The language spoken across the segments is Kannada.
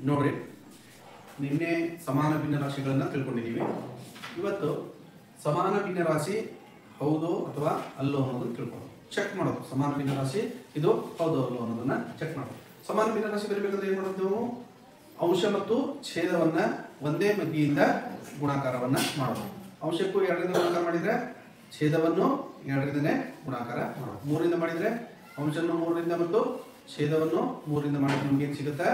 ನೋಡ್ರಿ, ನಿನ್ನೆ ಸಮಾನ ಭಿನ್ನ ರಾಶಿಗಳನ್ನು ತಿಳ್ಕೊಂಡಿದ್ದೀವಿ. ಇವತ್ತು ಸಮಾನ ಭಿನ್ನ ರಾಶಿ ಹೌದು ಅಥವಾ ಅಲ್ಲೋ ಅನ್ನೋದನ್ನು ತಿಳ್ಕೊಳ್ಳೋದು, ಚೆಕ್ ಮಾಡೋದು. ಸಮಾನ ಭಿನ್ನ ರಾಶಿ ಇದು ಹೌದು ಅಲ್ಲೋ ಅನ್ನೋದನ್ನ ಚೆಕ್ ಮಾಡೋದು. ಸಮಾನ ಭಿನ್ನ ರಾಶಿ ಬರಬೇಕಾದ್ರೆ ಏನು ಮಾಡೋದು? ಅಂಶ ಮತ್ತು ಛೇದವನ್ನ ಒಂದೇ ಮಗ್ಗಿಯಿಂದ ಗುಣಾಕಾರವನ್ನ ಮಾಡೋದು. ಅಂಶಕ್ಕೂ 2ರಿಂದ ಗುಣಾಕಾರ ಮಾಡಿದ್ರೆ ಛೇದವನ್ನು 2ರಿಂದನೇ ಗುಣಾಕಾರ ಮಾಡೋದು. 3ರಿಂದ ಮಾಡಿದ್ರೆ ಅಂಶವನ್ನು 3ರಿಂದ ಮತ್ತು ಛೇದವನ್ನು 3ರಿಂದ ಮಾಡಿದ್ರೆ ನಮ್ಗೆ ಏನು ಸಿಗುತ್ತೆ?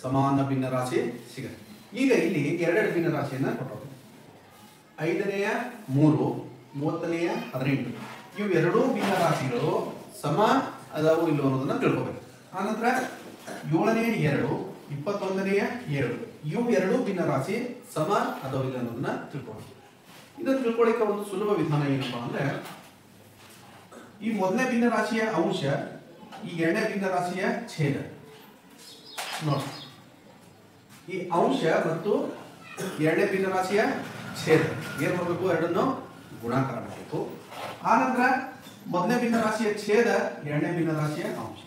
ಸಮಾನ ಭಿನ್ನ ರಾಶಿ ಸಿಗುತ್ತೆ. ಈಗ ಇಲ್ಲಿ 2 ಭಿನ್ನ ರಾಶಿಯನ್ನ ಕೊಟ್ಟೋದು. 5ನೇಯ 3, 30ನೇಯ 18 ಇವೆರಡೂ ಭಿನ್ನ ರಾಶಿಗಳು ಸಮ ಅದಾವು ಇಲ್ಲೋ ಅನ್ನೋದನ್ನ ತಿಳ್ಕೋಬೇಕು. ಆನಂತರ 7ನೇಯ 2, 21ನೇಯ 7 ಇವು ಎರಡೂ ಭಿನ್ನ ರಾಶಿ ಸಮ ಅಥವಾ ಇಲ್ಲ ಅನ್ನೋದನ್ನ ತಿಳ್ಕೊಳ್ಳೋದು. ಇದನ್ನು ತಿಳ್ಕೊಳ್ಳಿಕ್ಕೆ ಒಂದು ಸುಲಭ ವಿಧಾನ ಏನಪ್ಪಾ ಅಂದ್ರೆ, ಈ ಮೊದಲನೇ ಭಿನ್ನ ರಾಶಿಯ ಅಂಶ ಈ 2ನೇ ಭಿನ್ನ ರಾಶಿಯ ಛೇದ ನೋಡಿ. ಈ ಅಂಶ ಮತ್ತು 2ನೇ ಭಿನ್ನ ರಾಶಿಯ ಛೇದ ಏನ್ ಮಾಡಬೇಕು? ಎರಡನ್ನು ಗುಣಾಕಾರ ಮಾಡಬೇಕು. ಆನಂತರ ಮೊದಲನೇ ಭಿನ್ನ ರಾಶಿಯ ಛೇದ 2ನೇ ಭಿನ್ನ ರಾಶಿಯ ಅಂಶ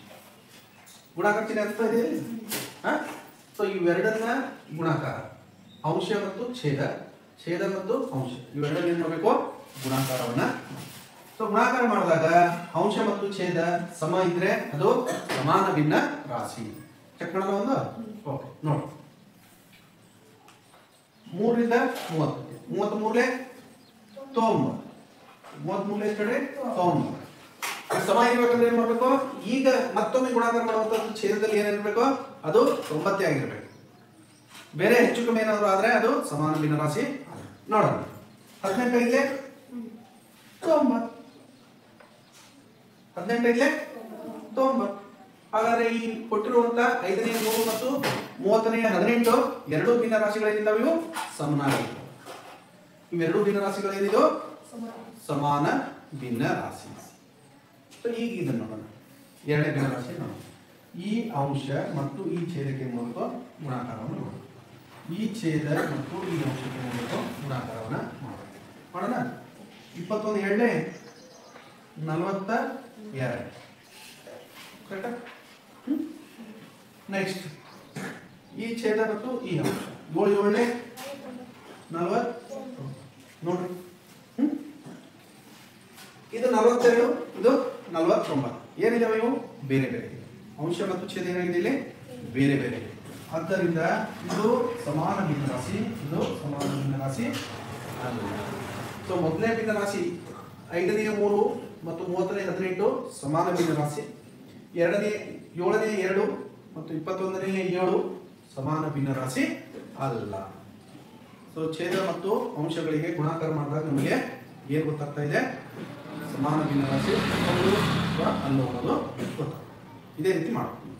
ಗುಣಾಕಾರ ಚಿಹ್ನೆ ಅಂತ ಇದೆ. ಸೊ ಇವೆರಡನ್ನ ಗುಣಾಕಾರ, ಅಂಶ ಮತ್ತು ಛೇದ, ಛೇದ ಮತ್ತು ಅಂಶ ಇವೆರಡನ್ನ ಏನ್ ಮಾಡಬೇಕು? ಗುಣಾಕಾರವನ್ನ. ಸೊ ಗುಣಾಕಾರ ಮಾಡಿದಾಗ ಅಂಶ ಮತ್ತು ಛೇದ ಸಮ ಇದ್ರೆ ಅದು ಸಮಾನ ಭಿನ್ನ ರಾಶಿ. ಚೆಕ್ ಮಾಡೋಣ ಒಂದು. ಓಕೆ ನೋಡಿ, 3ರಿಂದ 30, 33ಲೆ 90, 33ಲೆ ಎಷ್ಟು ಹೇಳ್ರಿ? 90. ಸಮ ಇರ್ಬೇಕಂದ್ರೆ ಏನ್ ಮಾಡ್ಬೇಕು? ಈಗ ಮತ್ತೊಮ್ಮೆ ಗುಣಾಕಾರ ಮಾಡುವಂತ ಛೇದದಲ್ಲಿ ಏನಿರ್ಬೇಕು? ಅದು 90 ಆಗಿರ್ಬೇಕು. ಬೇರೆ ಹೆಚ್ಚು ಕಮ್ಮಿ ಏನಾದ್ರು ಆದ್ರೆ ಅದು ಸಮಾನ ಭಿನ್ನ ರಾಶಿ ನೋಡೋಣ. 18ಲೆ 90, 18ಲೆ 90. ಹಾಗಾದ್ರೆ ಈ ಕೊಟ್ಟಿರುವಂತ 5ನೇ 3 ಮತ್ತು 30ನೇ 18 ಎರಡೂ ಭಿನ್ನ ರಾಶಿಗಳೇನಿದ್ದಾವೆ? ಇವು ಸಮನಾಗಿವೆ. ಇವೆರಡೂ ಭಿನ್ನ ರಾಶಿಗಳೇನಿದು? ಸಮಾನ ಭಿನ್ನ ರಾಶಿ. ಈಗ ಇದನ್ನು ನೋಡೋಣ. 2ನೇ ಭಿನ್ನ ರಾಶಿ ನೋಡೋಣ. ಈ ಅಂಶ ಮತ್ತು ಈ ಛೇದಕ್ಕೆ ಮೂಲಕ ಗುಣಾಕಾರವನ್ನು ಮಾಡೋಣ. ಈ ಛೇದ ಮತ್ತು ಈ ಅಂಶಕ್ಕೆ ಮೂಲಕ ಗುಣಾಕಾರವನ್ನು ಮಾಡೋಣ. 21 2 42 ಕರೆಕ್ಟಾ? ನೆಕ್ಸ್ಟ್ ಈ ಛೇದ ಮತ್ತು ಈ ಅಂಶ 7 7 40 ನೋಡ್ರಿ. ಇದು 42, ಇದು 49. ಏನಿದಾವೆ ಇವು? ಬೇರೆ ಬೇರೆ. ಅಂಶ ಮತ್ತು ಛೇದ ಏನಾಗಿದೆ ಇಲ್ಲಿ? ಬೇರೆ ಬೇರೆ. ಆದ್ದರಿಂದ ಇದು ಸಮಾನ ಭಿನ್ನ ರಾಶಿ, ಇದು ಸಮಾನ ಭಿನ್ನ ರಾಶಿ ಅಲ್ಲ. ಸೊ ಮೊದಲನೇ ಭಿನ್ನ ರಾಶಿ 5ನೇ 3 ಮತ್ತು 30ನೇ 18 ಸಮಾನ ಭಿನ್ನ ರಾಶಿ. 7ನೇ 2 ಮತ್ತು 21ನೇ 7 ಸಮಾನ ಭಿನ್ನ ರಾಶಿ ಅಲ್ಲ. ಸೊ ಛೇದ ಮತ್ತು ಅಂಶಗಳಿಗೆ ಗುಣಾಕಾರ ಮಾಡಿದಾಗ ನಮಗೆ ಏನು ಗೊತ್ತಾಗ್ತಾ ಇದೆ? ಸಮಾನ ಭಿನ್ನ ರಾಶಿ ಹೌದು ಅಥವಾ ಅಲ್ಲ ಅನ್ನೋದು ಗೊತ್ತಾಗ್ತದೆ. ಇದೇ ರೀತಿ ಮಾಡ್ತೀವಿ.